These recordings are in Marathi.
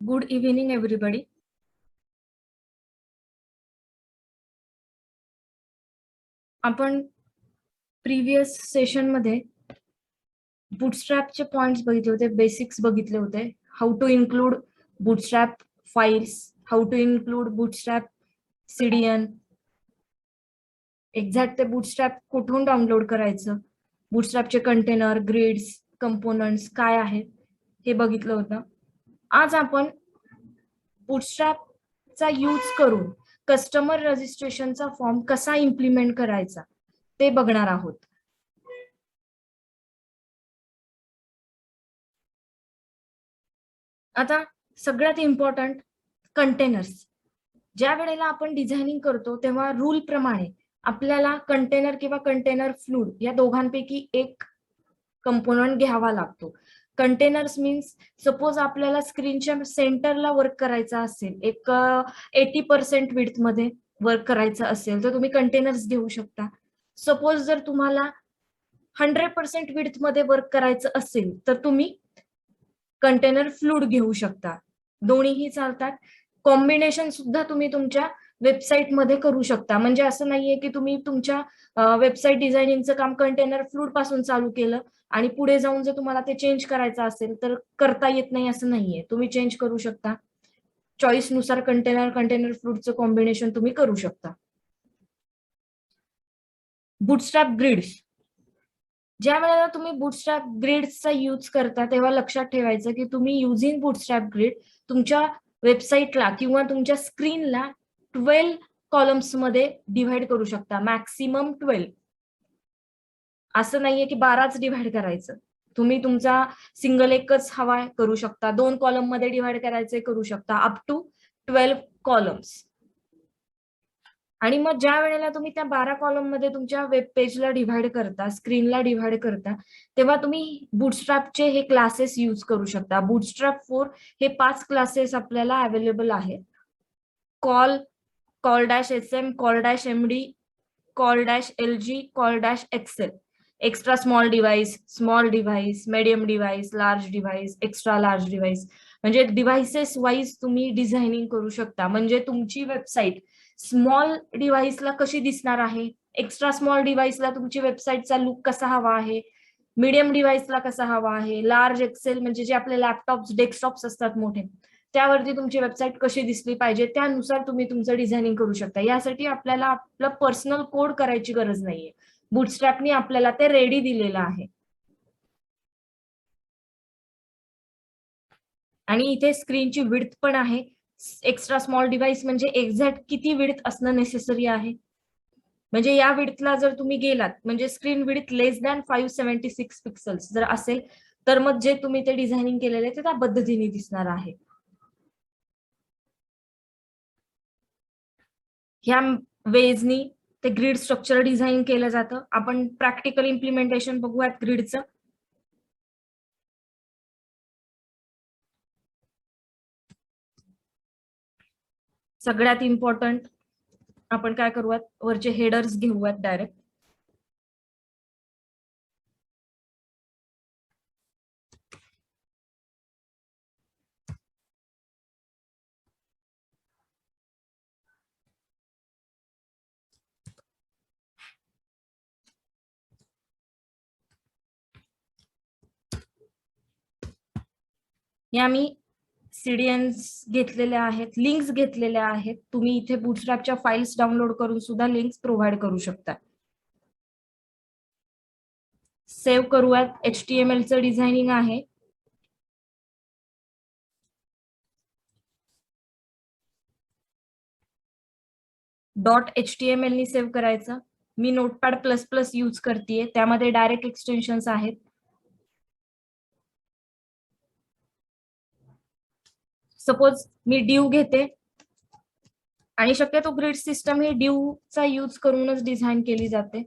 Good evening, everybody. आपण प्रीवियस सेशन मध्ये बूटस्ट्रॅपचे पॉइंट्स बघितले होते, बेसिक्स बघितले होते. How to include bootstrap files, how to include bootstrap CDN, exact ते बूटस्ट्रॅप कुठून डाउनलोड करायचं, बूटस्ट्रॅपचे कंटेनर, ग्रिड्स, कंपोनंट्स काय आहेत हे बघितलं होतं. आज आपण बूटस्ट्रॅपचा यूज करून कस्टमर रजिस्ट्रेशनचा फॉर्म कसा इम्प्लिमेंट करायचा ते बघणार आहोत. आता सगळ्यात इम्पॉर्टंट कंटेनर्स. ज्या वेळेला आपण डिझायनिंग करतो तेव्हा रूल प्रमाणे आपल्याला कंटेनर किंवा कंटेनर फ्लूड या दोघांपैकी एक कंपोनंट घ्यावा लागतो. कंटेनर्स मीन्स सपोज आपल्याला स्क्रीनच्या सेंटरला वर्क करायचा असेल, एक 80% विड्थ मध्ये वर्क करायचं असेल तर तुम्ही कंटेनर्स घेऊ शकता. सपोज जर तुम्हाला 100% विड्थ मध्ये वर्क करायचं असेल तर तुम्ही कंटेनर फ्लूड घेऊ शकता. दोन्हीही चालतात. कॉम्बिनेशन सुद्धा तुम्ही तुमच्या वेबसाईट मध्ये करू शकता. म्हणजे असं नाहीये की तुम्ही तुमच्या वेबसाईट डिझायनिंगचं काम कंटेनर फ्लूड पासून चालू केलं आणि पुढे जाऊन जर तुम्हाला ते चेंज करायचं असेल तर करता येत नाही असं नाहीये. तुम्ही चेंज करू शकता. चॉईस नुसार कंटेनर फ्लूडचं कॉम्बिनेशन तुम्ही करू शकता. Bootstrap grids. ज्या वेळेला तुम्ही बूटस्ट्रॅप ग्रिड्सचा यूज करता तेव्हा लक्षात ठेवायचं की तुम्ही युझिंग बूटस्ट्रॅप ग्रिड तुमच्या वेबसाईटला किंवा तुमच्या स्क्रीनला 12 कॉलम्स मध्ये डिव्हाइड करू शकता. मॅक्सिमम 12. असं नाहीये की 12च डिव्हाइड करायचं. तुम्ही तुमचा सिंगल एकच हवा करू शकता. 2 कॉलम मध्ये डिव्हाइड करायचे करू शकता. Up to 12 columns. आणि मग ज्या वेळेला तुम्ही त्या 12 कॉलम मध्ये तुमच्या वेब पेजला डिव्हाइड करता, स्क्रीनला डिव्हाइड करता, तेव्हा तुम्ही बूटस्ट्रॅपचे हे क्लासेस यूज करू शकता. बूटस्ट्रॅप 4 हे 5 क्लासेस आपल्याला अवेलेबल आहेत. Col SM, col MD, col LG, col XL, extra small device, medium device, large device, extra large device. म्हणजे डिव्हाइसेस वाईज तुम्ही डिझायनिंग करू शकता. म्हणजे तुमची वेबसाईट स्मॉल डिव्हाइसला कशी दिसणार आहे, एक्स्ट्रा स्मॉल डिव्हाइसला तुमची वेबसाईटचा लुक कसा हवा आहे, मीडियम डिव्हाइसला कसा हवा आहे, लार्ज एक्सेल म्हणजे जे आपले लॅपटॉप्स, डेस्कटॉप्स असतात मोठे, त्यावरती तुमची वेबसाईट कशी दिसली पाहिजे त्यानुसार तुम्ही तुमचं डिझायनिंग करू शकता. यासाठी आपल्याला आपलं पर्सनल कोड करायची गरज नाहीये. बूटस्ट्रॅपनी आपल्याला ते रेडी दिलेलं आहे. आणि इथे स्क्रीनची विड्थ पण आहे. एक्स्ट्रा स्मॉल डिव्हाइस म्हणजे एक्झॅक्ट किती विड्थ असणं नेसेसरी आहे. म्हणजे या विड्थला जर तुम्ही गेलात म्हणजे स्क्रीन विड्थ लेस दॅन 576 पिक्सल्स जर असेल तर मग जे तुम्ही ते डिझायनिंग केलेले ते त्या पद्धतीने दिसणार आहे. ह्या वेजनी ते ग्रिड स्ट्रक्चर डिझाईन केलं जातं. आपण प्रॅक्टिकल इम्प्लिमेंटेशन बघूयात ग्रिडचं. सगळ्यात इम्पॉर्टंट आपण काय करूयात, वरचे हेडर्स घेऊयात डायरेक्ट. या मी सीडीएन्स घेतलेल्या आहेत, लिंक्स घेतलेल्या आहेत. तुम्ही इथे बूटस्ट्रॅपच्या फाइल्स डाउनलोड करून सुद्धा लिंक्स प्रोव्हाइड करू शकता. सेव्ह करूयात. HTML चं डिझायनिंग आहे. .html नी सेव्ह करायचं. मी Notepad++ यूज करतेय, त्यामध्ये डायरेक्ट एक्सटेन्शन्स आहेत. सपोज मी ड्यू घेते आणि शक्यतो ग्रिड सिस्टम ही ड्यूचा यूज करूनच डिझाईन केली जाते.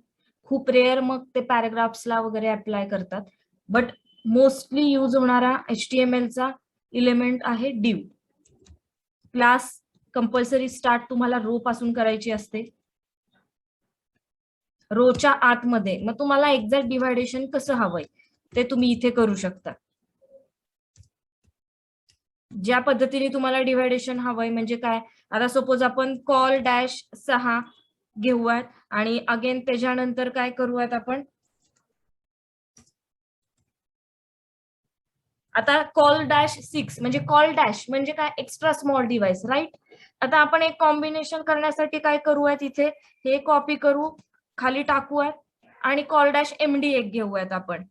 खूप रेअर मग ते पॅराग्राफ्सला वगैरे अप्लाय करतात. बट मोस्टली यूज होणारा HTML चा इलेमेंट आहे ड्यू. क्लास कंपल्सरी स्टार्ट तुम्हाला रो पासून करायची असते. रोच्या आतमध्ये मग तुम्हाला एक्झॅक्ट डिव्हायडेशन कसं हवंय ते तुम्ही इथे करू शकता. ज्या पद्धतीने तुम्हाला डिव्हायडेशन हवंय, म्हणजे काय, आता सपोज आपण कॉल डॅश 6 घेऊयात आणि अगेन त्याच्यानंतर काय करूयात आपण, आता कॉल डॅश 6 म्हणजे कॉल डॅश म्हणजे काय, एक्स्ट्रा स्मॉल डिव्हाइस, राईट. आता आपण एक कॉम्बिनेशन करण्यासाठी काय करूयात, इथे हे कॉपी करू, खाली टाकूयात आणि कॉल डॅश MD एक घेऊयात आपण,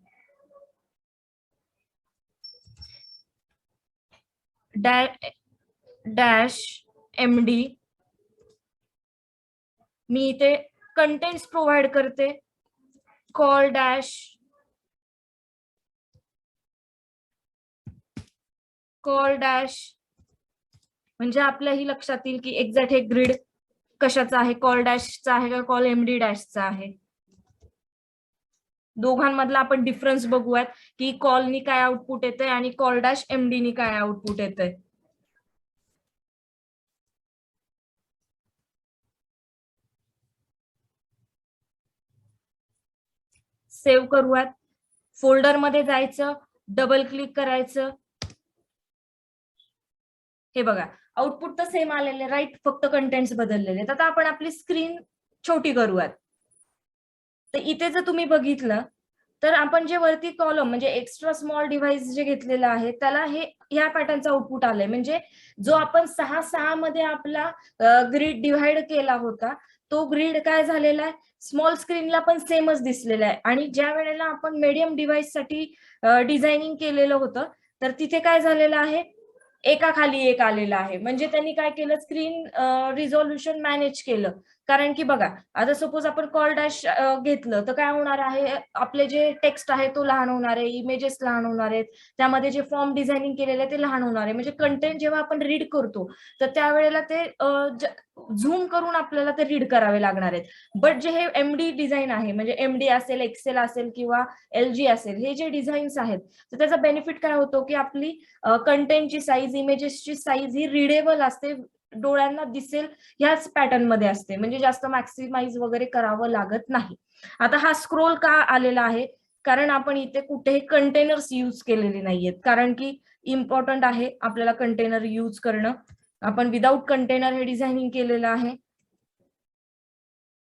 डॅश MD. मी इथे कंटेंट्स प्रोव्हाइड करते, कॉल डॅश म्हणजे आपल्याही लक्षात येईल की एक्झॅक्ट हे ग्रिड कशाचा आहे, कॉल डॅशचा आहे का कॉल MD डॅशचा आहे. दोघांमधला आपण डिफरन्स बघूयात की कॉलनी काय आउटपुट येतंय आणि कॉल डॅश MD नी काय आउटपुट येतंय. सेव्ह करूयात, फोल्डर मध्ये जायचं, डबल क्लिक करायचं, हे बघा आउटपुट तर सेम आलेले, राईट, फक्त कंटेंट्स बदललेले. आता आपण आपली स्क्रीन छोटी करूयात. तर इथे जर तुम्ही बघितलं तर आपण जे वरती कॉलम म्हणजे एक्स्ट्रा स्मॉल डिव्हाइस जे घेतलेलं आहे त्याला हे ह्या पॅटर्नचा आउटपुट आलंय. म्हणजे जो आपण 6-6 मध्ये आपला ग्रिड डिव्हाइड केला होता तो ग्रिड काय झालेला आहे, स्मॉल स्क्रीनला पण सेमच दिसलेला आहे. आणि ज्या वेळेला आपण मीडियम डिव्हाइस साठी डिझायनिंग केलेलं होतं तर तिथे काय झालेलं आहे, एका खाली एक आलेला आहे. म्हणजे त्यांनी काय केलं, स्क्रीन रिझोल्युशन मॅनेज केलं. कारण की बघा आता सपोज आपण कॉल डॅश घेतलं तर काय होणार आहे, आपले जे टेक्स्ट आहे तो लहान होणार आहे, इमेजेस लहान होणार आहेत, त्यामध्ये जे फॉर्म डिझायनिंग केलेले आहे ते लहान होणार आहे. म्हणजे कंटेंट जेव्हा आपण रीड करतो तर त्यावेळेला ते झूम करून आपल्याला ते रीड करावे लागणार आहेत. बट जे हे MD डिझाईन आहे, म्हणजे MD असेल, एक्सेल असेल किंवा LG असेल, हे जे डिझाईन्स आहेत तर त्याचा बेनिफिट काय होतो की आपली कंटेंटची साईज, इमेजेसची साईज ही रिडेबल असते, डोळ्यांना दिसेल ह्याच पॅटर्न मध्ये असते. म्हणजे जास्त मॅक्सिमाइज वगैरे करावं लागत नाही. आता हा स्क्रोल का आलेला आहे, कारण आपण इथे कुठेही कंटेनर्स यूज केलेले नाहीयेत. कारण की इम्पॉर्टंट आहे आपल्याला कंटेनर यूज करणं. आपण विदाउट कंटेनर हे डिझायनिंग केलेलं आहे.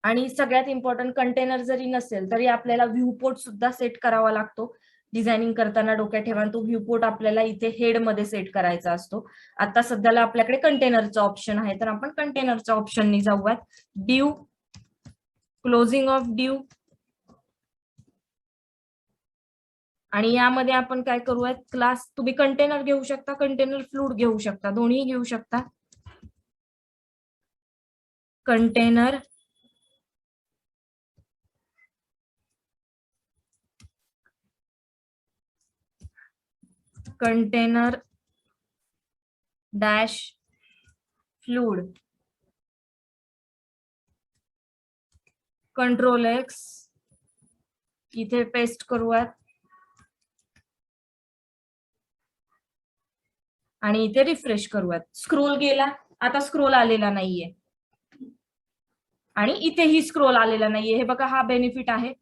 आणि सगळ्यात इम्पॉर्टंट, कंटेनर जरी नसेल तरी आपल्याला व्ह्यूपोर्ट सुद्धा सेट करावा लागतो. डिझायनिंग करताना डोक्यात ठेवा, तो व्ह्यूपोर्ट आपल्याला इथे हेड मध्ये सेट करायचा असतो. आता सध्याला आपल्याकडे कंटेनरचं ऑप्शन आहे तर आपण कंटेनरच्या ऑप्शननी जाऊयात. डिव, क्लोजिंग ऑफ डिव, आणि यामध्ये आपण काय करूयात, क्लास, तुम्ही कंटेनर घेऊ शकता, कंटेनर फ्लूड घेऊ शकता, दोन्ही घेऊ शकता. Container dash fluid, control X इथे पेस्ट करूयात आणि इथे रिफ्रेश करूयात. स्क्रोल गेला, आता स्क्रोल आलेला नाहीये आणि इथेही स्क्रोल आलेला नाहीये. हे बघा, हा बेनिफिट आहे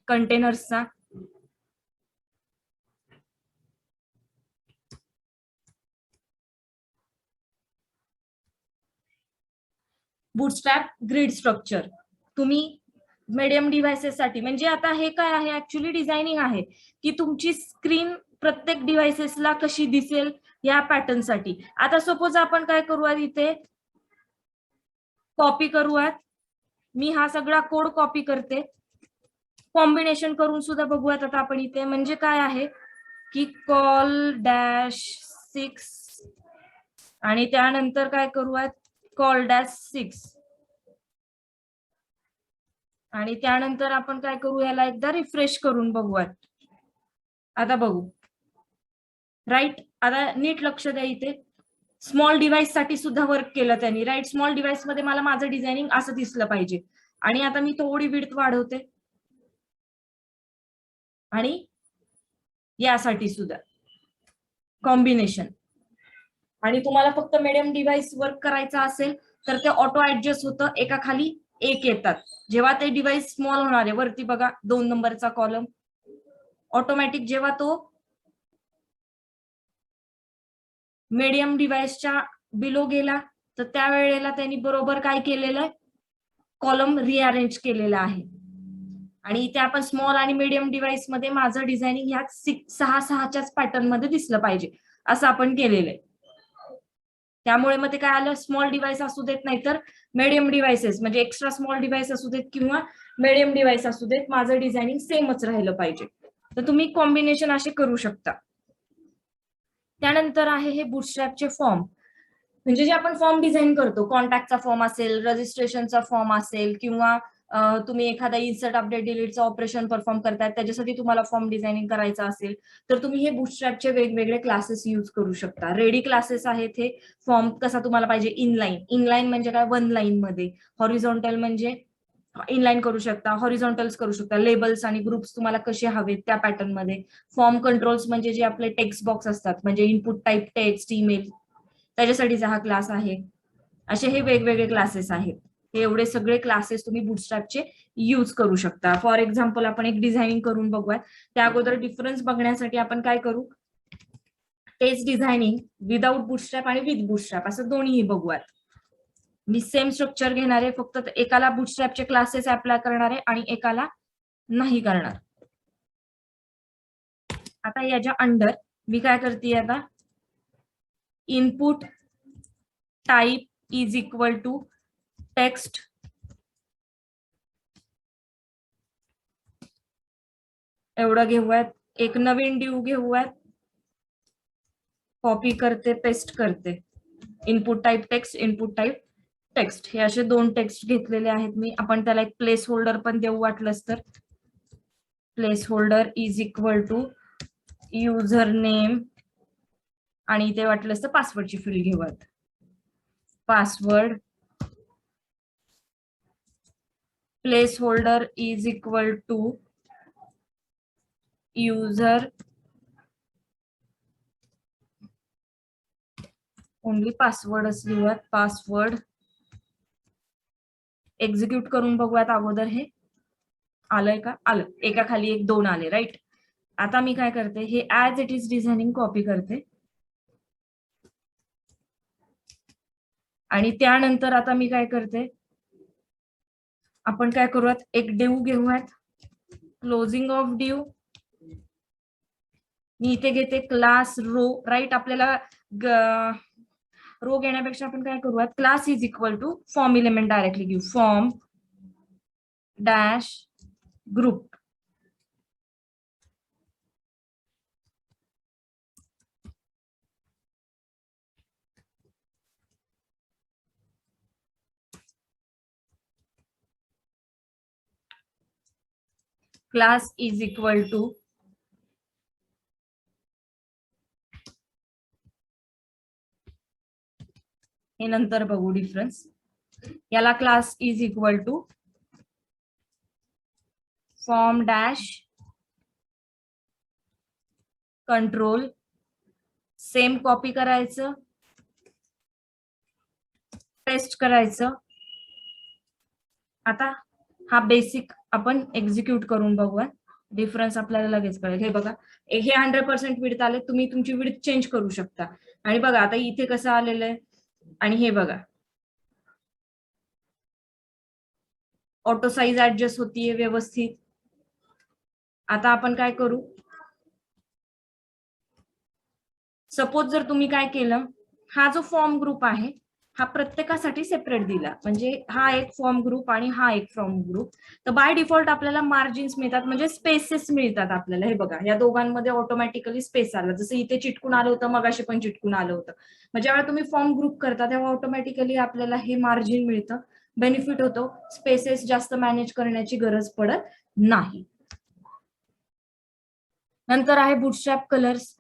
कंटेनर्सचा. बूटस्ट्रॅप ग्रिड स्ट्रक्चर तुम्ही मीडियम डिव्हाइसेससाठी, म्हणजे आता हे काय आहे, ऍक्च्युली डिझायनिंग आहे की तुमची स्क्रीन प्रत्येक डिव्हाइसेसला कशी दिसेल या पॅटर्न साठी. आता सपोज आपण काय करूयात, इथे कॉपी करूयात. मी हा सगळा कोड कॉपी करते, कॉम्बिनेशन करून सुद्धा बघूयात आता आपण इथे. म्हणजे काय आहे की कॉल डॅश 6 आणि त्यानंतर काय करूयात, कॉल डॅश 6 आणि त्यानंतर आपण काय करू, याला एकदा रिफ्रेश करून बघूयात. आता बघू, राईट. आता नीट लक्ष द्या, इथे स्मॉल डिव्हाइस साठी सुद्धा वर्क केलं त्यांनी, राईट. स्मॉल डिव्हाइस मध्ये मला माझं डिझायनिंग असं दिसलं पाहिजे. आणि आता मी थोडी विड्थ वाढवते आणि यासाठी सुद्धा कॉम्बिनेशन. आणि तुम्हाला फक्त मीडियम डिव्हाइस वर्क करायचा असेल तर ते ऑटो ऍडजस्ट होतं, एका खाली 1 येतात. जेव्हा ते डिव्हाइस स्मॉल होणार आहे, वरती बघा 2 नंबरचा कॉलम, ऑटोमॅटिक जेव्हा तो मीडियम डिव्हाइसच्या बिलो गेला तर त्यावेळेला त्यांनी बरोबर काय केलेलं आहे, कॉलम रिअरेंज केलेला आहे. आणि इथे आपण स्मॉल आणि मीडियम डिव्हाइस मध्ये माझं डिझायनिंग ह्या 6-6च्याच पॅटर्न मध्ये दिसलं पाहिजे असं आपण केलेलं आहे. त्यामुळे मग ते काय आलं, स्मॉल डिव्हाइस असू देत नाही तर मीडियम डिव्हाइसेस म्हणजे एक्स्ट्रा स्मॉल डिव्हाइस असू देत किंवा मीडियम डिव्हाइस असू देत, माझं डिझायनिंग सेमच राहिलं पाहिजे. तर तुम्ही कॉम्बिनेशन असे करू शकता. त्यानंतर आहे हे बुटस्ट्रॅपचे फॉर्म. म्हणजे जे आपण फॉर्म डिझाईन करतो, कॉन्टॅक्टचा फॉर्म असेल, रजिस्ट्रेशनचा फॉर्म असेल किंवा तुम्ही एखादा इन्सर्ट अपडेट डिलीटचं ऑपरेशन परफॉर्म करताय, त्याच्यासाठी तुम्हाला फॉर्म डिझायनिंग करायचा असेल तर तुम्ही हे बुटस्ट्रॅपचे वेगवेगळे क्लासेस यूज करू शकता. रेडी क्लासेस आहेत हे. फॉर्म कसा तुम्हाला पाहिजे, इनलाईन म्हणजे काय, 1 लाईन मध्ये. हॉरिझॉन्टल म्हणजे इनलाईन करू शकता, हॉरिझॉन्टल्स करू शकता, लेबल्स आणि ग्रुप्स तुम्हाला कसे हवेत त्या पॅटर्न मध्ये. फॉर्म कंट्रोल्स म्हणजे जे आपले टेक्स्ट बॉक्स असतात, म्हणजे इनपुट टाईप टेक्स्ट, ईमेल, त्याच्यासाठीचा हा क्लास आहे. असे हे वेगवेगळे क्लासेस आहेत. हे एवढे सगळे क्लासेस तुम्ही बुटस्ट्रॅपचे यूज करू शकता. फॉर एक्झाम्पल आपण एक डिझायनिंग करून बघूया. त्या अगोदर डिफरन्स बघण्यासाठी आपण काय करू, टेस्ट डिझायनिंग विदाउट बुटस्ट्रॅप आणि विथ बुटस्ट्रॅप असं दोन्ही बघूयात. मी सेम स्ट्रक्चर घेणार आहे, फक्त एकाला बुटस्ट्रॅपचे क्लासेस अप्लाय करणार आहे आणि एकाला नाही करणार. आता याच्या अंडर मी काय करते, आता input type is equal to text एवढं घेऊयात. एक नवीन डिव घेऊयात, कॉपी करते, पेस्ट करते, input type text, input type text. हे असे 2 टेक्स्ट घेतलेले आहेत मी. आपण त्याला एक प्लेस होल्डर पण देऊ वाटलंच तर. Placeholder is equal to user name आणि ते वाटलंच तर पासवर्डची फील्ड घेऊयात. Password placeholder is equal to user only पासवर्डच लिहूयात, पासवर्ड. एक्झिक्यूट करून बघूयात अगोदर हे आलंय का. आलं, एका खाली एक 2 आले, राईट. आता मी काय करते, हे as it is designing copy करते आणि त्यानंतर आता मी काय करते, आपण काय करूयात, एक डिव घेऊयात, क्लोजिंग ऑफ डिव. मी इथे घेते क्लास रो, राईट. आपल्याला रो घेण्यापेक्षा आपण काय करूयात, class is equal to form element directly घेऊ, form dash group. Class is equal to हे नंतर बघू डिफरन्स. याला class is equal to form dash control. Same copy करायचं, पेस्ट करायचं. आता हा बेसिक आपण एक्झिक्यूट करून बघूया, डिफरन्स आपल्याला लगेच कळेल. हे बघा, हे 100% विड्थ आले, तुम्ही तुमची विड्थ चेंज करू शकता. आणि बघा आता इथे कसं आलेलं आहे, आणि हे बघा ऑटो साईज ऍडजस्ट होतीये व्यवस्थित. आता आपण काय करू, सपोज जर तुम्ही काय केलं, हा जो फॉर्म ग्रुप आहे हा प्रत्येकासाठी सेपरेट दिला, म्हणजे हा एक फॉर्म ग्रुप आणि हा एक फॉर्म ग्रुप, तर बाय डिफॉल्ट आपल्याला मार्जिन्स मिळतात, म्हणजे स्पेसेस मिळतात आपल्याला. हे बघा, या दोघांमध्ये ऑटोमॅटिकली स्पेस आला, जसं इथे चिटकून आलं होतं, मगाशी पण चिटकून आलं होतं. म्हणजे ज्यावेळेला तुम्ही फॉर्म ग्रुप करता तेव्हा ऑटोमॅटिकली आपल्याला हे मार्जिन मिळतं, बेनिफिट होतो, स्पेसेस जास्त मॅनेज करण्याची गरज पडत नाही. नंतर आहे बुटस्ट्रॅप कलर्स.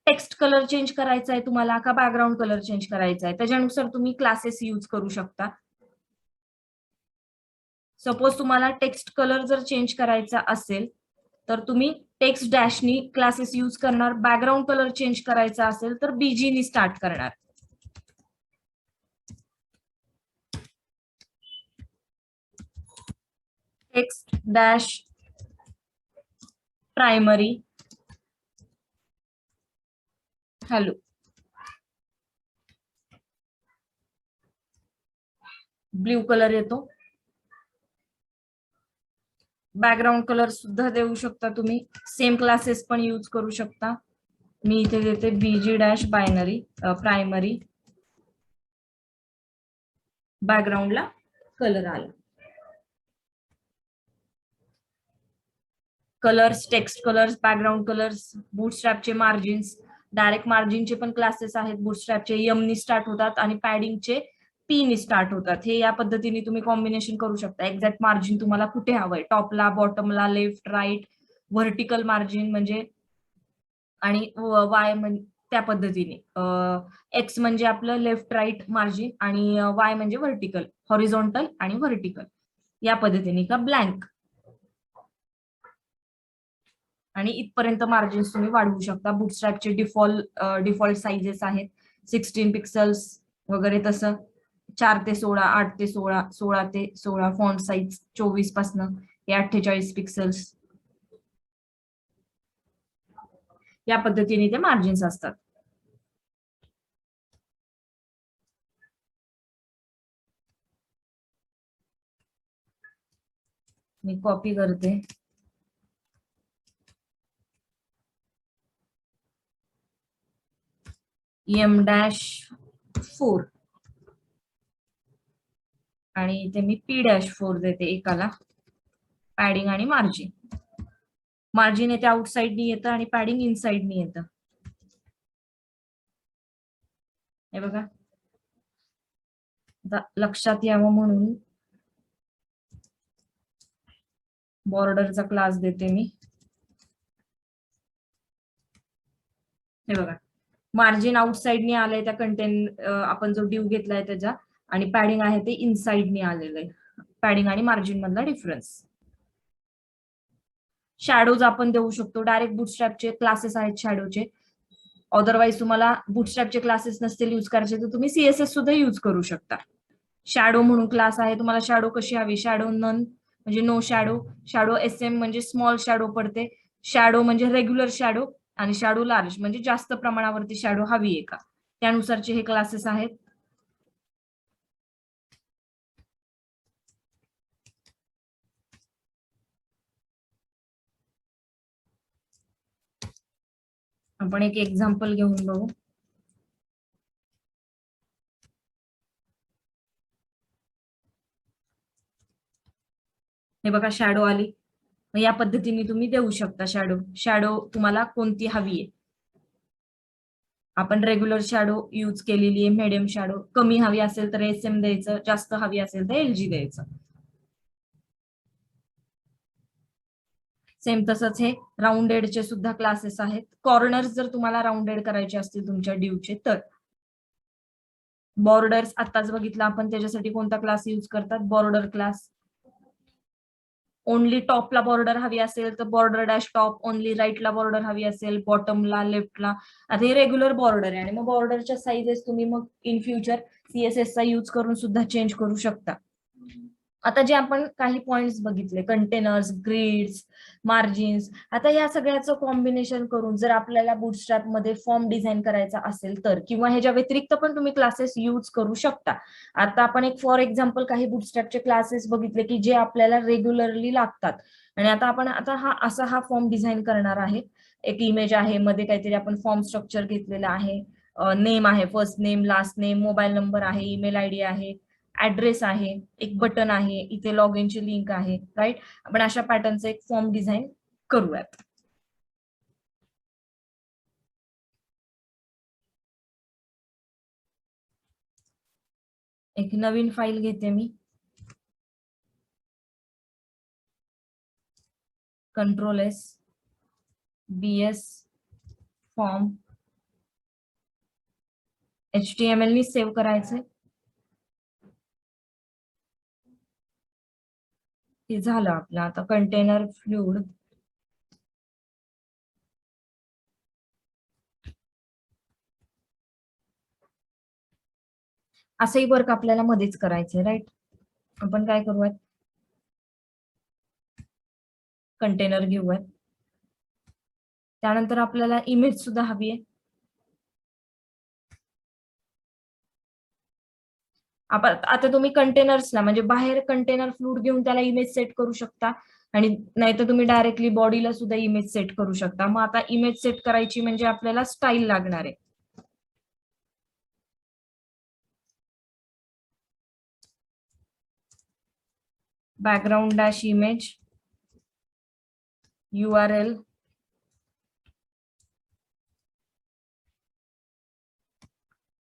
टेक्स्ट कलर चेंज करायचा आहे तुम्हाला का बॅकग्राऊंड कलर चेंज करायचा आहे, त्याच्यानुसार तुम्ही क्लासेस यूज करू शकता. सपोज तुम्हाला टेक्स्ट कलर जर चेंज करायचा असेल तर तुम्ही टेक्स्ट डॅशनी क्लासेस यूज करणार. बॅकग्राऊंड कलर चेंज करायचा असेल तर बीजीनी स्टार्ट करणार. Text dash primary hello. Blue colour येतो. बॅकग्राऊंड कलर सुद्धा देऊ शकता तुम्ही. सेम क्लासेस पण यूज करू शकता. मी इथे देते बीजी डॅश बायनरी प्रायमरी. बॅकग्राऊंडला कलर आला. Colours, text colours, background colours, बूटस्ट्रॅपचे मार्जिन्स. डायरेक्ट मार्जिनचे पण क्लासेस आहेत. बूटस्ट्रॅपचे एम नी स्टार्ट होतात आणि पॅडिंगचे पी नी स्टार्ट होतात. हे या पद्धतीने तुम्ही कॉम्बिनेशन करू शकता. एक्झॅक्ट मार्जिन तुम्हाला कुठे हवंय, टॉपला, बॉटमला, लेफ्ट, राईट, व्हर्टिकल मार्जिन म्हणजे आणि वाय त्या पद्धतीने. एक्स म्हणजे आपलं लेफ्ट राईट मार्जिन आणि वाय म्हणजे व्हर्टिकल, हॉरिझॉन्टल आणि व्हर्टिकल या पद्धतीने का ब्लँक. आणि इथपर्यंत मार्जिन्स तुम्ही वाढवू शकता. बूटस्ट्रॅपचे डिफॉल्ट साइजेस आहेत 16 पिक्सल्स वगैरे तसं 4 ते 16, 8 ते 16, 16 ते 16. फॉन्ट साईज 24 पासन हे 48 पिक्सल्स या पद्धतीने ते मार्जिन्स असतात. मी कॉपी करते. M-4 आणि इथे मी P-4 देते एकाला. पॅडिंग आणि मार्जिन. मार्जिन येते आउटसाइडनी येतं आणि पॅडिंग इनसाइडनी येतं. हे बघा, लक्षात यावं म्हणून बॉर्डरचा क्लास देते मी. हे बघा, मार्जिन आउटसाइडनी आलंय त्या कंटेंट, आपण जो ड्यू घेतलाय त्याच्या, आणि पॅडिंग आहे ते इनसाइडनी आलेलं आहे. पॅडिंग आणि मार्जिन मधला डिफरन्स. शॅडोज आपण देऊ शकतो. डायरेक्ट बूटस्ट्रॅपचे क्लासेस आहेत शॅडोचे. अदरवाईज तुम्हाला बूटस्ट्रॅपचे क्लासेस नसतील यूज करायचे तर तुम्ही CSS सुद्धा यूज करू शकता. शॅडो म्हणून क्लास आहे. तुम्हाला शॅडो कशी हवी, शॅडो नन म्हणजे नो शॅडो, शॅडो SM म्हणजे स्मॉल शॅडो पडते, शॅडो म्हणजे रेग्युलर शॅडो, आणि शॅडो लार्ज म्हणजे जास्त प्रमाणावरती शॅडो हवी आहे का, त्यानुसारचे हे क्लासेस आहेत. आपण एक एक्झाम्पल घेऊन बघू. हे बघा, शॅडो आली. या पद्धतीने तुम्ही देऊ शकता शॅडो. शॅडो तुम्हाला कोणती हवी आहे. आपण रेग्युलर शॅडो यूज केलेली आहे. मीडियम शॅडो कमी हवी असेल तर SM द्यायचं, जास्त हवी असेल तर LG द्यायचं. सेम तसंच हे राऊंडेडचे सुद्धा क्लासेस आहेत. कॉर्नर्स जर तुम्हाला राऊंडेड करायचे असतील तुमच्या ड्यूचे तर. बॉर्डर्स आताच बघितलं आपण, त्याच्यासाठी कोणता क्लास यूज करतात, बॉर्डर क्लास. ओनली टॉपला बॉर्डर हवी असेल तर बॉर्डर डॅश टॉप. ओनली राईटला बॉर्डर हवी असेल, बॉटमला, लेफ्टला. आता हे रेग्युलर बॉर्डर आहे आणि मग बॉर्डरच्या साइजेस तुम्ही मग इन फ्युचर CSS चा यूज करून सुद्धा चेंज करू शकता. आता जे आपण काही पॉइंट्स बघितले, कंटेनर्स, ग्रिड्स, मार्जिन्स, आता या सगळ्याचं कॉम्बिनेशन करून जर आपल्याला बूटस्ट्रॅप मध्ये फॉर्म डिझाईन करायचा असेल तर, किंवा ह्याच्या व्यतिरिक्त पण तुम्ही क्लासेस यूज करू शकता. आता आपण एक फॉर एक्झाम्पल काही बूटस्ट्रॅपचे क्लासेस बघितले की जे आपल्याला रेग्युलरली लागतात. आणि आता आपण हा फॉर्म डिझाईन करणार आहे. एक इमेज आहे, मध्ये काहीतरी आपण फॉर्म स्ट्रक्चर घेतलेला आहे. नेम आहे, first name, last name, mobile number आहे, ईमेल ID आहे, ऍड्रेस आहे, एक बटन आहे, इथे लॉग इनची लिंक आहे, राईट. आपण अशा पॅटर्नचे एक फॉर्म डिझाईन करूयात. एक नवीन फाईल घेते मी. Ctrl+S, BS form. HTML नी सेव्ह करायचंय. हे झालं आपलं. आता कंटेनर फ्लूइड. असंही वर्क आपल्याला मध्येच करायचंय, राईट. आपण काय करूयात, कंटेनर घेऊयात. त्यानंतर आपल्याला इमेज सुद्धा हवी आहे. आपण आता तुम्ही कंटेनर्सला म्हणजे बाहेर कंटेनर फ्लूइड घेऊन त्याला इमेज सेट करू शकता, आणि नाहीतर तुम्ही डायरेक्टली बॉडीला सुद्धा इमेज सेट करू शकता. मग आता इमेज सेट करायची म्हणजे आपल्याला स्टाईल लागणार आहे. बॅकग्राऊंड डॅश इमेज URL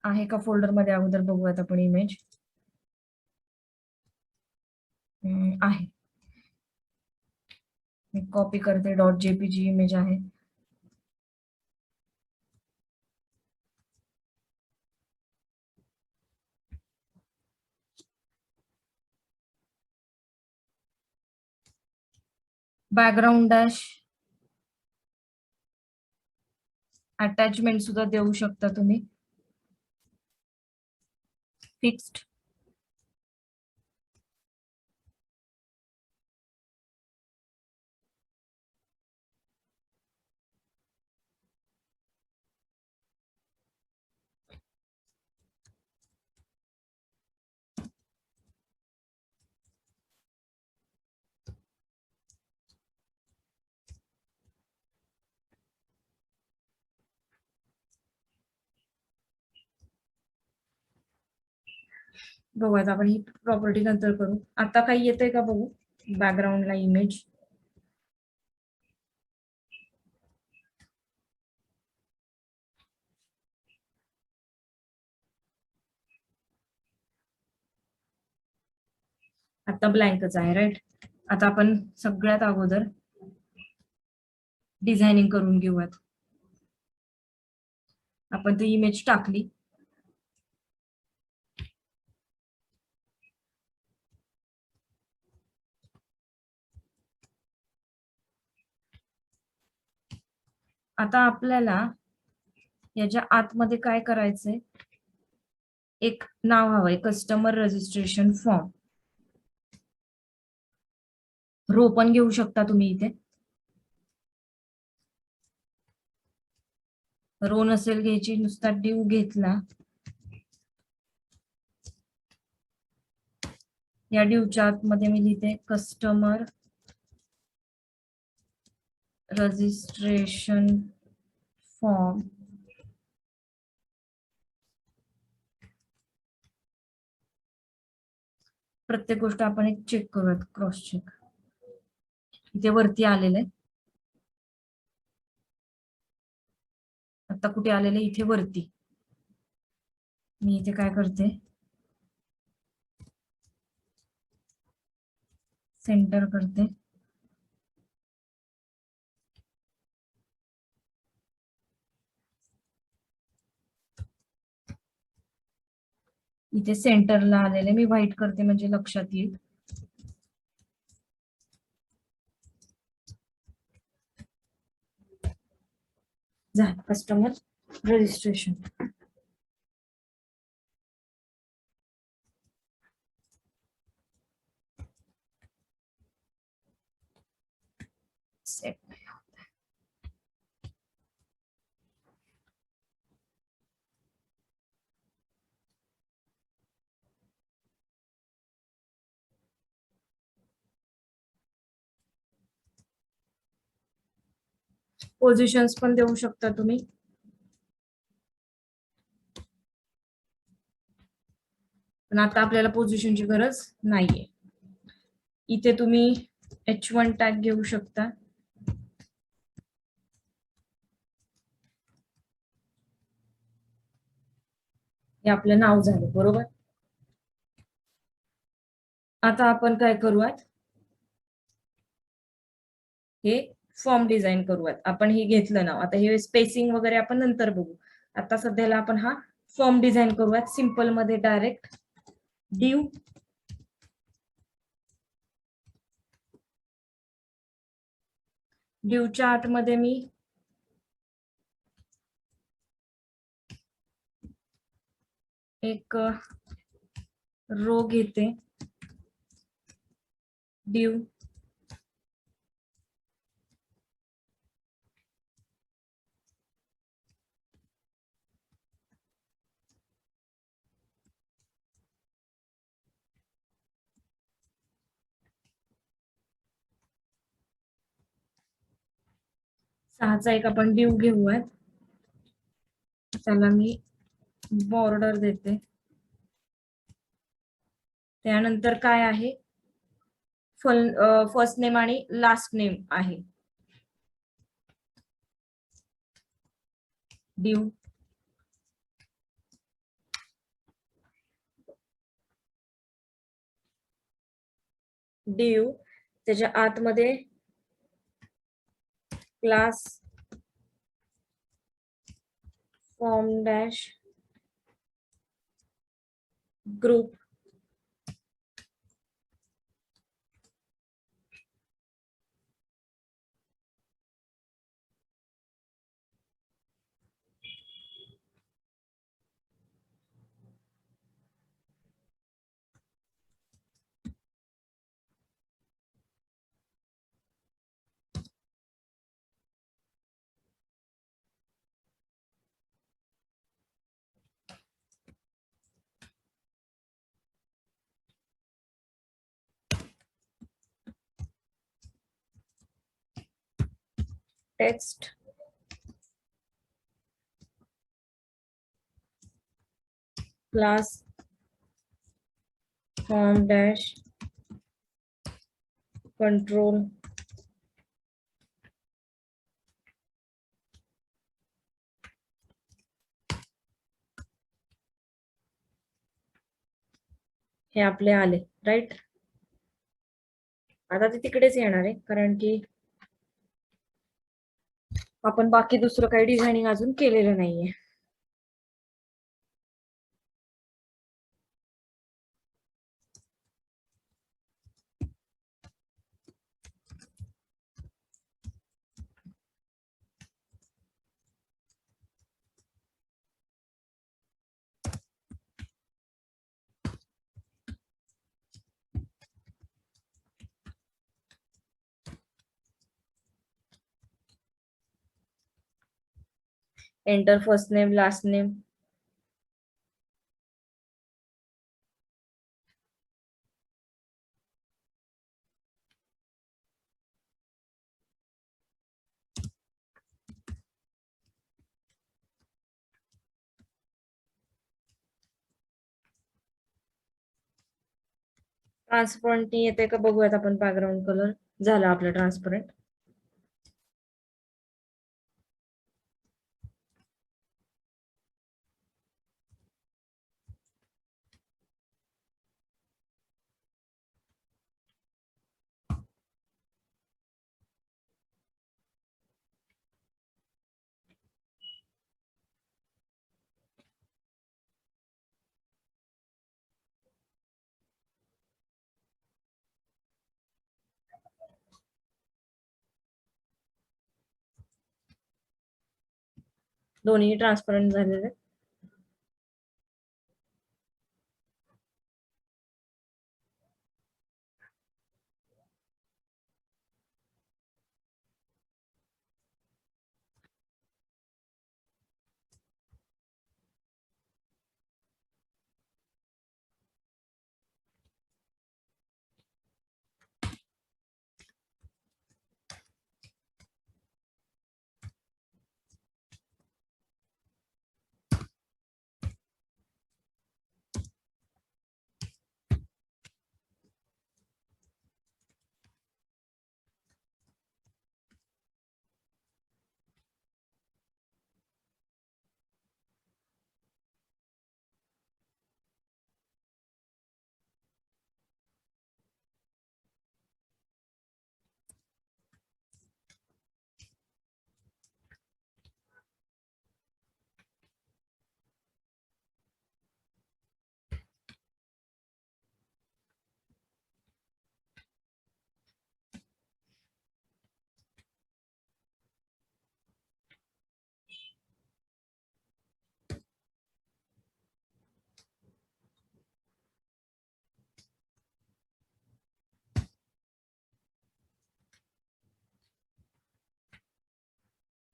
आहे का फोल्डर मध्ये अगोदर बघूयात आपण इमेज. आहे, मी कॉपी करते. .jpg इमेज आहे. बॅकग्राऊंड डॅश अटॅचमेंट सुद्धा देऊ शकता तुम्ही. फिक्स्ड बघूयात आपण ही प्रॉपर्टी नंतर करू. आता काही येतंय का बघू. बॅकग्राऊंडला इमेज आता ब्लँकच आहे, राईट. आता आपण सगळ्यात अगोदर डिझायनिंग करून घेऊयात. आपण ती इमेज टाकली. आता आपल्याला याच्या आतमध्ये काय करायचंय, एक नाव हवंय, कस्टमर रजिस्ट्रेशन फॉर्म. रो पण घेऊ शकता तुम्ही इथे. रो नसेल घ्यायची, नुसता डिव घेतला. या डिवच्या आतमध्ये मी लिहिते कस्टमर रजिस्ट्रेशन फॉर्म. प्रत्येक गोष्ट आपण एक चेक करूयात, क्रॉस चेक. इथे वरती आलेलं आहे. आता कुठे आलेलं आहे, इथे वरती. मी इथे काय करते, सेंटर करते. इथे सेंटरला आलेले मी व्हाईट करते म्हणजे लक्षात येईल. झालं कस्टमर रजिस्ट्रेशन. सेट पोझिशन्स पण देऊ शकता तुम्ही. पण आता आपल्याला पोझिशनची गरज नाहीये. इथे तुम्ही H1 टॅग घेऊ शकता. हे आपलं नाव झालं, बरोबर. आता आपण काय करूयात, हे फॉर्म डिझाईन करूयात. आपण हे घेतलं नाव. आता हे स्पेसिंग वगैरे आपण नंतर बघू. आता सध्याला आपण हा फॉर्म डिझाईन करूयात सिंपल मध्ये. डायरेक्ट डिव डिवच्या आतमध्ये मी एक रो घेते. डिव 6चा एक आपण ड्यू घेऊयात. त्याला मी बॉर्डर देते. त्यानंतर काय आहे, फर्स्ट नेम आणि लास्ट नेम आहे ड्यू. ड्यू त्याच्या आतमध्ये class form dash group text class form dash control हे आपले आले, राईट. आता ते तिकडेच येणार आहे कारण की आपण बाकी दुसरं काही डिझायनिंग अजून केलेलं नाहीये. Enter first name last name. Transparent येते का बघूयात आपण. बॅकग्राऊंड कलर झाला आपलं ट्रान्सपरंट. दोन्ही ट्रान्सपरंट झालेले.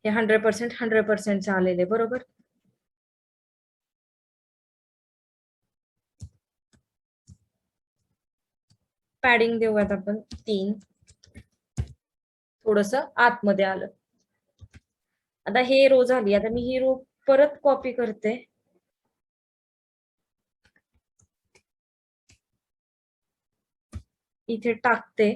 हे 100% आलेले, बरोबर. पॅडिंग देऊयात आपण 3. थोडस आतमध्ये आलं. आता हे रो झाली, आता मी ही रो परत कॉपी करते, इथे टाकते.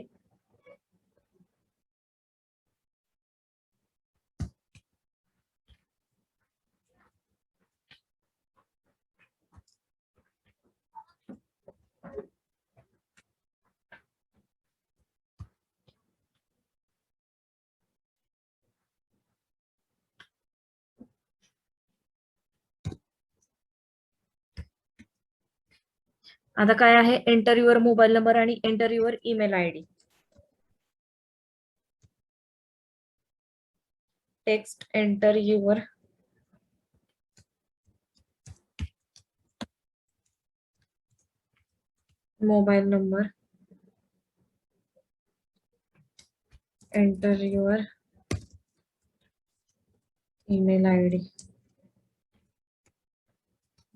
आता काय आहे, एंटर युअर मोबाईल नंबर आणि enter your email ID. Text enter your mobile number, enter your email ID.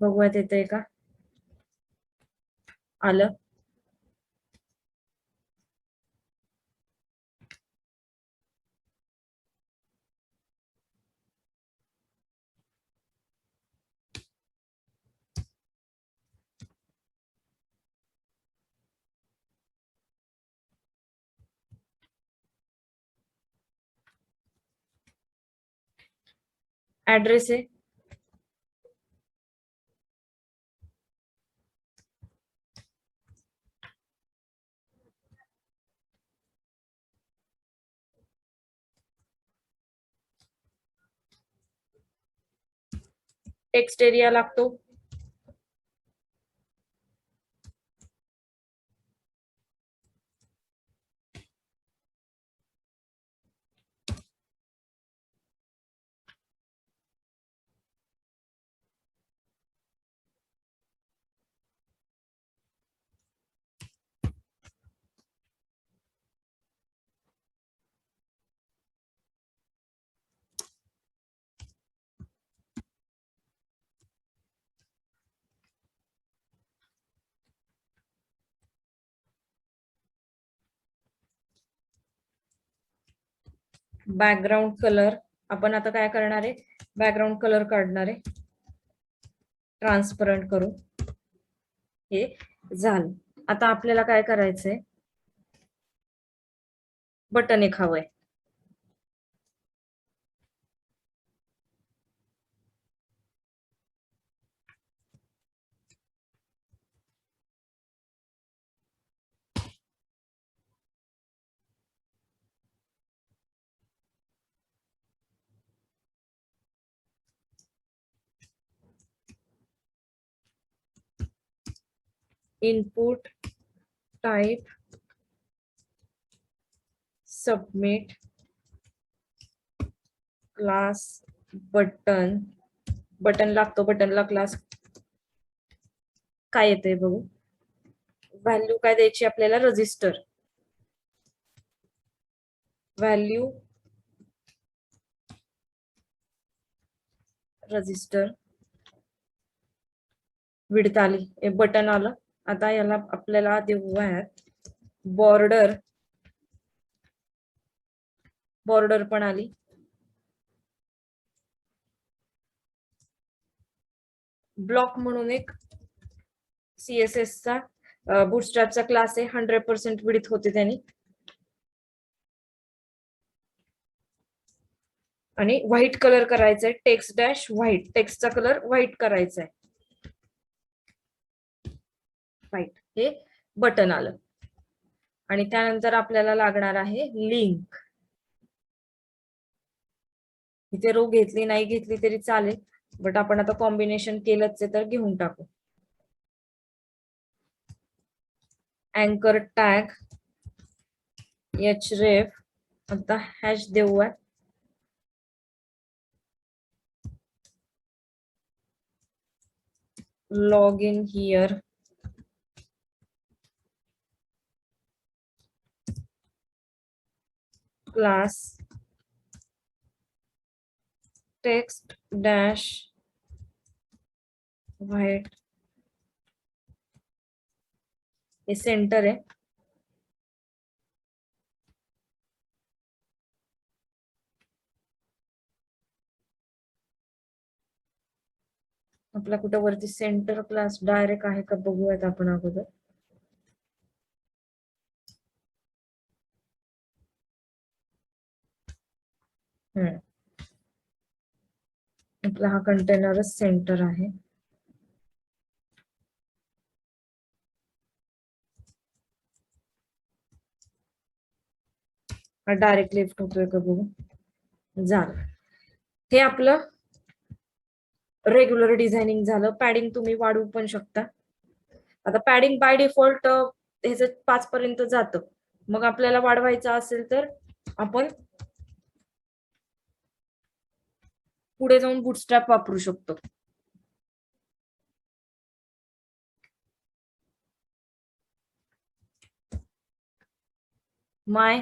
बघूयात येतंय का? आलं. ऍड्रेस आहे, टेक्स्ट एरिया लागतो, बॅकग्राऊंड कलर. आपण आता काय करणार आहे, बॅकग्राऊंड कलर काढणार आहे, ट्रान्सपरंट करू. हे झालं. आता आपल्याला काय करायचंय, बटन एक हवंय. Input type submit class button. Button लागतो, बटनला क्लास काय येते बघू. व्हॅल्यू काय द्यायची आपल्याला, रजिस्टर. Value register. विड्थ आली, बटन आलं. आता याला आपल्याला देऊयात बॉर्डर. बॉर्डर पण आली. ब्लॉक म्हणून एक CSS चा बूटस्ट्रॅपचा क्लास आहे, 100% विड्थ होते त्यांनी. आणि व्हाईट कलर करायचंय, टेक्स्ट डॅश व्हाईट. टेक्स्टचा कलर व्हाईट करायचा आहे, व्हाईट. हे बटन आलं. आणि त्यानंतर आपल्याला लागणार आहे लिंक. इथे रो घेतली नाही घेतली तरी चालेल, बट आपण आता कॉम्बिनेशन केलंच आहे तर घेऊन टाकू. अँकर टॅग href. आता हॅश देऊया. Log in here. Class text dash white. हे सेंटर आहे. आपला कुठं वरती सेंटर क्लास डायरेक्ट आहे का बघूयात आपण अगोदर. आपला हा कंटेनरच सेंटर आहे. डायरेक्ट लिफ्ट होतोय का बघू. झालं. हे आपलं रेग्युलर डिझायनिंग झालं. पॅडिंग तुम्ही वाढवू पण शकता. आता पॅडिंग बाय डिफॉल्ट ह्याचं 5 पर्यंत जातं. मग आपल्याला वाढवायचं असेल तर आपण पुढे जाऊन बूटस्ट्रॅप वापरू शकतो. माय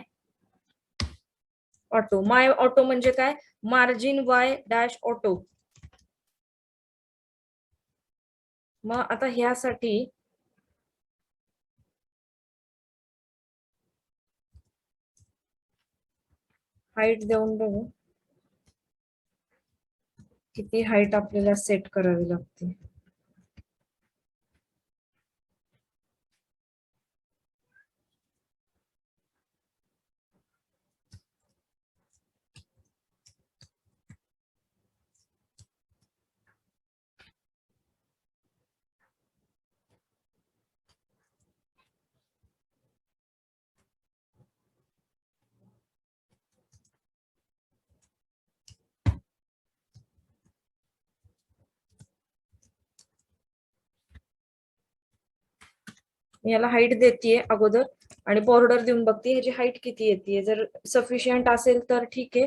ऑटो. माय ऑटो म्हणजे काय, मार्जिन वाय डॅश ऑटो. मग आता ह्यासाठी हाईट देऊन बघू किती हाईट आपल्याला सेट करावी लागते. याला हाईट देतीये अगोदर आणि बॉर्डर देऊन बघते ह्याची हाईट किती येते. जर सफिशियंट असेल तर ठीक आहे,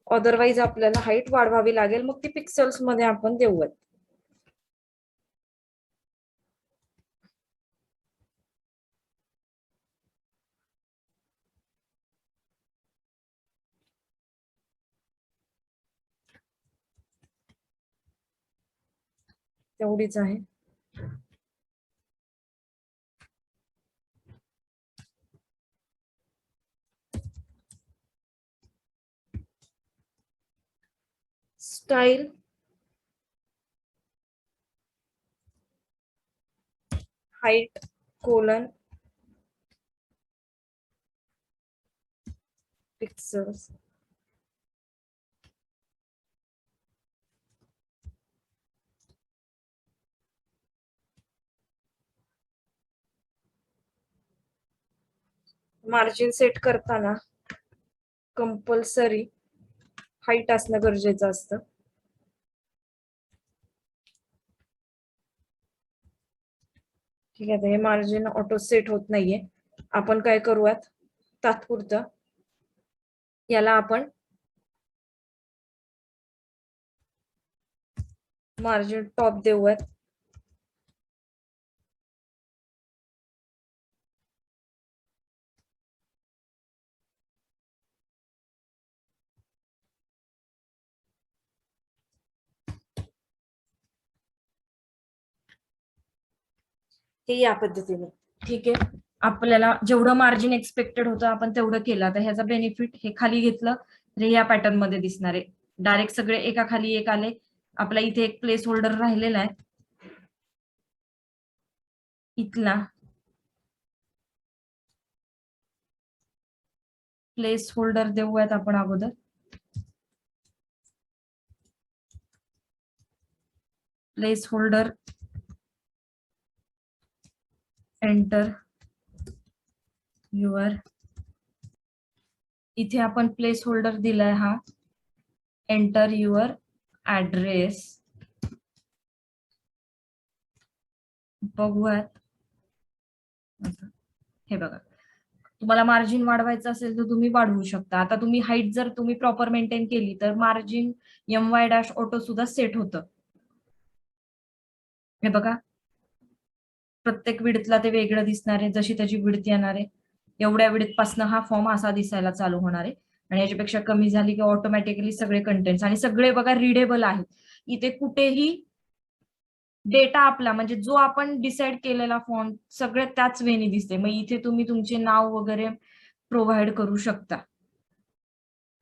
अदरवाईज आपल्याला हाईट वाढवावी लागेल. मग ती पिक्सल्स मध्ये आपण देऊयात. तेवढीच आहे. Style height colon pixels. Margin set करताना कंपल्सरी हाईट असणं गरजेचं असतं. ठीक आहे. हे मार्जिन ऑटो सेट होत नाहीये. आपण काय करूयात, तात्पुरतं याला आपण मार्जिन टॉप देऊयात. हे या पद्धतीने. ठीक आहे. आपल्याला जेवढं मार्जिन एक्सपेक्टेड होतं आपण तेवढं केलं. आता ह्याचा बेनिफिट हे खाली घेतलं तर या पॅटर्न मध्ये दिसणार आहे. डायरेक्ट सगळे एका खाली एक आले. आपला इथे एक प्लेस होल्डर राहिलेला आहे. इथला प्लेस होल्डर देऊयात आपण अगोदर. Place holder enter your. इथे आपण प्लेस होल्डर दिलाय हा एंटर युअर ऍड्रेस. बघूयात. हे बघा, तुम्हाला मार्जिन वाढवायचं असेल तर तुम्ही वाढवू शकता. आता तुम्ही हाईट जर तुम्ही प्रॉपर मेंटेन केली तर मार्जिन MY डॅश ऑटो सुद्धा सेट होतं. हे बघा, प्रत्येक विड्थला ते वेगळं दिसणार आहे. जशी त्याची विड्थ येणार आहे एवढ्या विड्थपासून हा फॉर्म असा दिसायला चालू होणार आहे. आणि याच्यापेक्षा कमी झाली की ऑटोमॅटिकली सगळे कंटेंट्स आणि सगळे बघा रिडेबल आहेत. इथे कुठेही डेटा आपला म्हणजे जो आपण डिसाइड केलेला फॉर्म सगळे त्याच वेनी दिसते. मग इथे तुम्ही तुमचे नाव वगैरे प्रोव्हाइड करू शकता.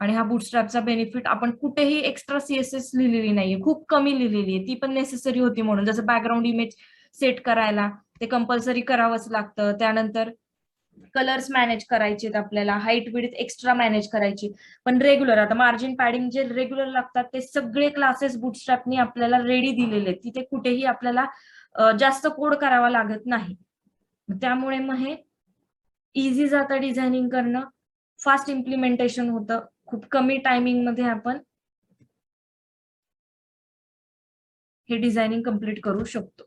आणि हा बुटस्ट्रॅपचा बेनिफिट आपण कुठेही एक्स्ट्रा सीएसएस लिहिलेली नाहीये, खूप कमी लिहिलेली आहे, ती पण नेसेसरी होती म्हणून. जसं बॅकग्राऊंड इमेज सेट करायला ते कंपल्सरी करावंच लागतं. त्यानंतर कलर्स मॅनेज करायचे आपल्याला, हाईट विड्थ एक्स्ट्रा मॅनेज करायची. पण रेग्युलर आता मार्जिन पॅडिंग जे रेग्युलर लागतात ते सगळे क्लासेस बुटस्ट्रॅपनी आपल्याला रेडी दिलेले आहेत. तिथे कुठेही आपल्याला जास्त कोड करावा लागत नाही. त्यामुळे मग हे इझी जातं डिझायनिंग करणं, फास्ट इम्प्लिमेंटेशन होतं, खूप कमी टायमिंग मध्ये आपण हे डिझायनिंग कम्प्लीट करू शकतो.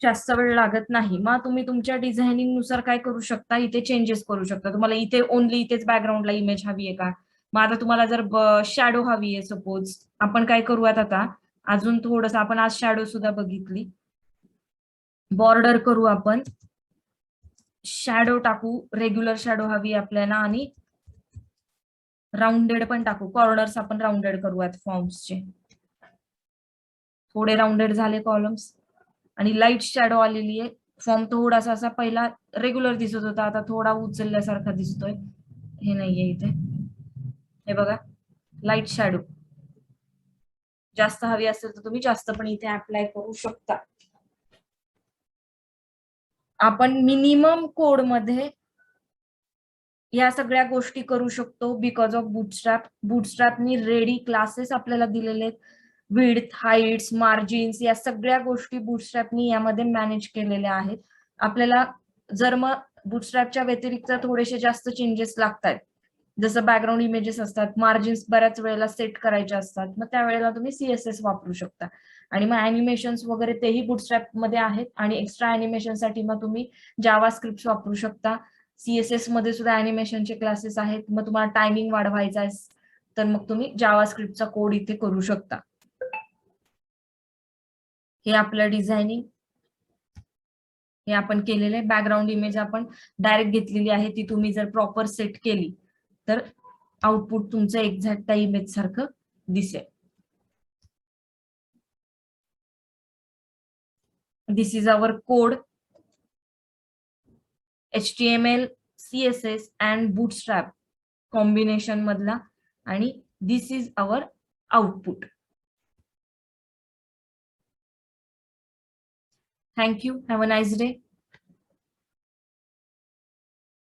जास्त वेळ लागत नाही. मग तुम्ही तुमच्या डिझायनिंग नुसार काय करू शकता, इथे चेंजेस करू शकता. तुम्हाला इथे ओनली इथेच बॅकग्राऊंडला इमेज हवी आहे का, मग आता तुम्हाला जर शॅडो हवी आहे सपोज, आपण काय करूयात आता अजून थोडस, आपण आज शॅडो सुद्धा बघितली, बॉर्डर करू आपण, शॅडो टाकू, रेग्युलर शॅडो हवी आपल्याला आणि राउंडेड पण टाकू. कॉर्नर्स आपण राउंडेड करूयात फॉर्म्सचे, थोडे राउंडेड झाले कॉलम्स. आणि लाईट शॅडो आलेली आहे. फॉर्म थोडासा असा पहिला रेग्युलर दिसत होता, आता थोडा उचलल्यासारखा दिसतोय. हे नाहीये इथे, हे बघा लाईट शॅडो. जास्त हवी असेल तर तुम्ही जास्त पण इथे अप्लाय करू शकता. आपण मिनिमम कोड मध्ये या सगळ्या गोष्टी करू शकतो बिकॉज ऑफ बुटस्ट्रॅप. बुटस्ट्रॅपनी रेडी क्लासेस आपल्याला दिलेले आहेत. विड्थ, हाईट्स, मार्जिन्स या सगळ्या गोष्टी बुटस्ट्रॅपनी यामध्ये मॅनेज केलेल्या आहेत. आपल्याला जर मग बुटस्ट्रॅपच्या व्यतिरिक्त थोडेसे जास्त चेंजेस लागतात, जसं बॅकग्राऊंड इमेजेस असतात, मार्जिन्स बऱ्याच वेळेला सेट करायचे असतात, मग त्यावेळेला तुम्ही सीएसएस वापरू शकता. आणि मग अॅनिमेशन्स वगैरे तेही बुटस्ट्रॅप मध्ये आहेत. आणि एक्स्ट्रा अॅनिमेशन साठी मग तुम्ही जावा स्क्रिप्ट वापरू शकता. सीएसएस मध्ये सुद्धा अॅनिमेशनचे क्लासेस आहेत. मग तुम्हाला टायमिंग वाढवायचा आहे तर मग तुम्ही जावा स्क्रिप्टचा कोड इथे करू शकता. हे आपलं डिझायनिंग, हे आपण केलेले बॅकग्राऊंड इमेज आपण डायरेक्ट घेतलेली आहे, ती तुम्ही जर प्रॉपर सेट केली तर आउटपुट तुमचं एक्झॅक्ट त्या इमेज सारखं दिसेल. This is our code, HTML, CSS and Bootstrap combination मधला, आणि this is our output. Thank you. Have a nice day.